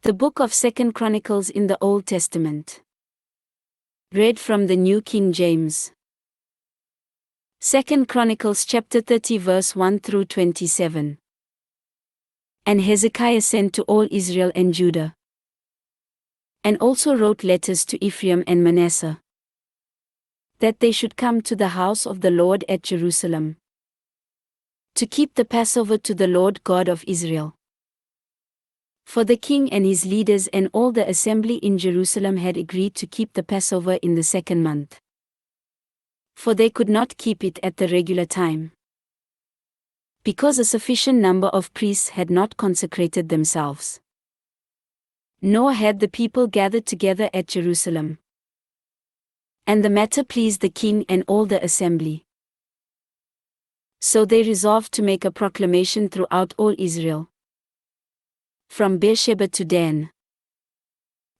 The book of 2 Chronicles in the Old Testament. Read from the New King James. 2 Chronicles chapter 30 verse 1 through 27. And Hezekiah sent to all Israel and Judah, and also wrote letters to Ephraim and Manasseh, that they should come to the house of the Lord at Jerusalem, to keep the Passover to the Lord God of Israel. For the king and his leaders and all the assembly in Jerusalem had agreed to keep the Passover in the second month, for they could not keep it at the regular time, because a sufficient number of priests had not consecrated themselves, nor had the people gathered together at Jerusalem. And the matter pleased the king and all the assembly. So they resolved to make a proclamation throughout all Israel, from Beersheba to Dan,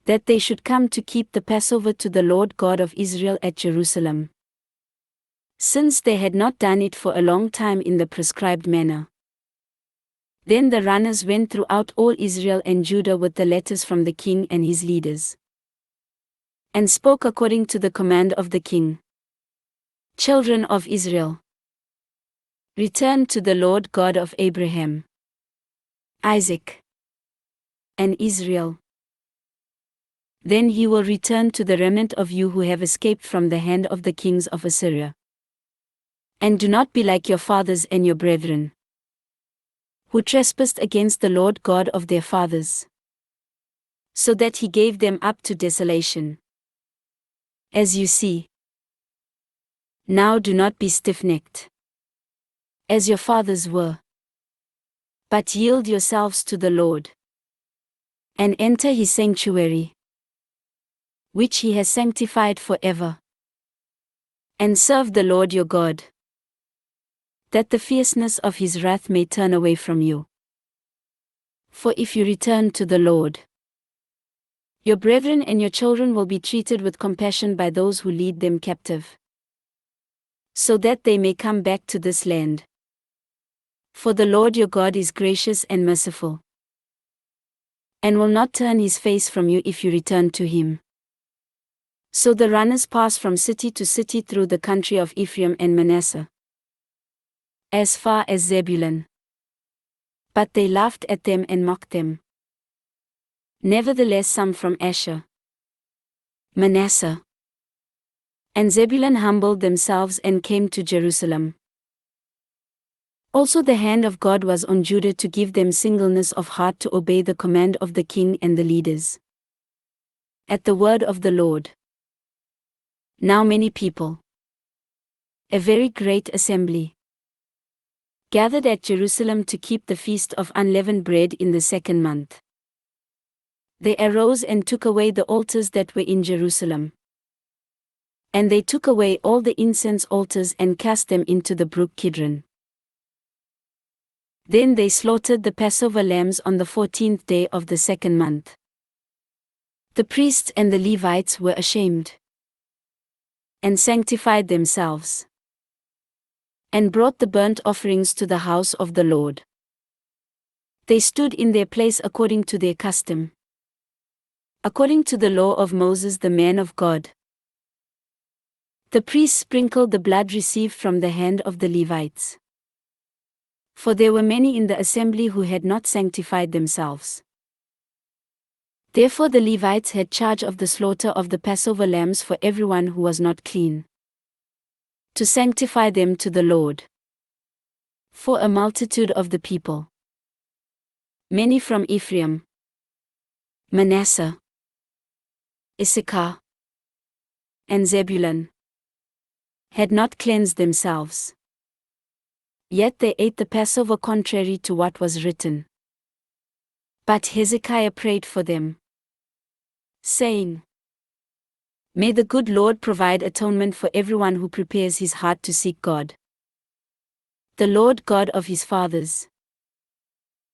that they should come to keep the Passover to the Lord God of Israel at Jerusalem, since they had not done it for a long time in the prescribed manner. Then the runners went throughout all Israel and Judah with the letters from the king and his leaders, and spoke according to the command of the king. Children of Israel, return to the Lord God of Abraham, Isaac, and Israel. Then he will return to the remnant of you who have escaped from the hand of the kings of Assyria. And do not be like your fathers and your brethren, who trespassed against the Lord God of their fathers, so that he gave them up to desolation. As you see, now do not be stiff-necked, as your fathers were, but yield yourselves to the Lord, and enter his sanctuary, which he has sanctified forever, and serve the Lord your God, that the fierceness of his wrath may turn away from you. For if you return to the Lord, your brethren and your children will be treated with compassion by those who lead them captive, so that they may come back to this land. For the Lord your God is gracious and merciful, and will not turn his face from you if you return to him. So the runners passed from city to city through the country of Ephraim and Manasseh, as far as Zebulun. But they laughed at them and mocked them. Nevertheless some from Asher, Manasseh, and Zebulun humbled themselves and came to Jerusalem. Also the hand of God was on Judah to give them singleness of heart to obey the command of the king and the leaders, at the word of the Lord. Now many people, a very great assembly, gathered at Jerusalem to keep the feast of unleavened bread in the second month. They arose and took away the altars that were in Jerusalem, and they took away all the incense altars and cast them into the brook Kidron. Then they slaughtered the Passover lambs on the 14th day of the second month. The priests and the Levites were ashamed, and sanctified themselves, and brought the burnt offerings to the house of the Lord. They stood in their place according to their custom, according to the law of Moses the man of God. The priests sprinkled the blood received from the hand of the Levites, for there were many in the assembly who had not sanctified themselves. Therefore the Levites had charge of the slaughter of the Passover lambs for everyone who was not clean, to sanctify them to the Lord. For a multitude of the people, many from Ephraim, Manasseh, Issachar, and Zebulun, had not cleansed themselves. Yet they ate the Passover contrary to what was written. But Hezekiah prayed for them, saying, May the good Lord provide atonement for everyone who prepares his heart to seek God, the Lord God of his fathers,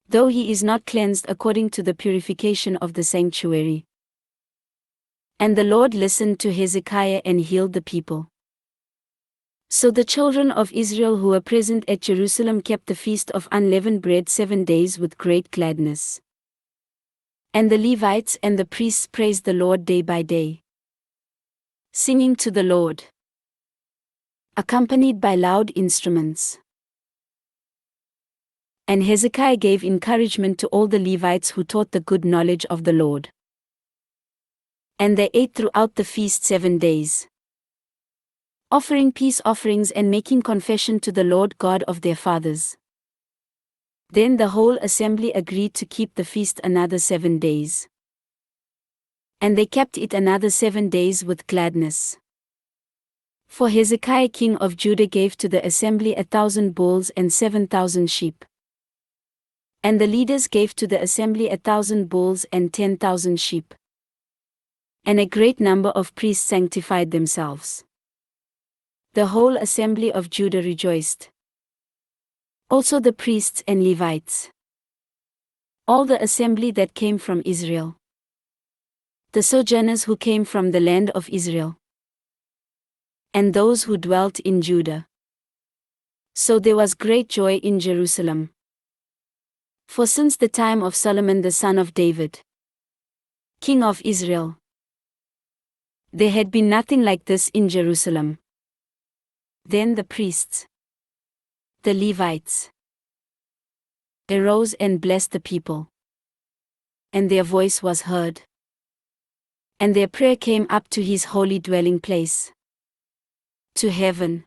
though he is not cleansed according to the purification of the sanctuary. And the Lord listened to Hezekiah and healed the people. So the children of Israel who were present at Jerusalem kept the feast of unleavened bread 7 days with great gladness. And the Levites and the priests praised the Lord day by day, singing to the Lord, accompanied by loud instruments. And Hezekiah gave encouragement to all the Levites who taught the good knowledge of the Lord. And they ate throughout the feast 7 days, offering peace offerings and making confession to the Lord God of their fathers. Then the whole assembly agreed to keep the feast another 7 days. And they kept it another 7 days with gladness. For Hezekiah king of Judah gave to the assembly 1,000 bulls and 7,000 sheep. And the leaders gave to the assembly 1,000 bulls and 10,000 sheep. And a great number of priests sanctified themselves. The whole assembly of Judah rejoiced. Also the priests and Levites. All the assembly that came from Israel. The sojourners who came from the land of Israel. And those who dwelt in Judah. So there was great joy in Jerusalem. For since the time of Solomon the son of David, king of Israel, there had been nothing like this in Jerusalem. Then the priests, the Levites, arose and blessed the people. And their voice was heard. And their prayer came up to his holy dwelling place, to heaven.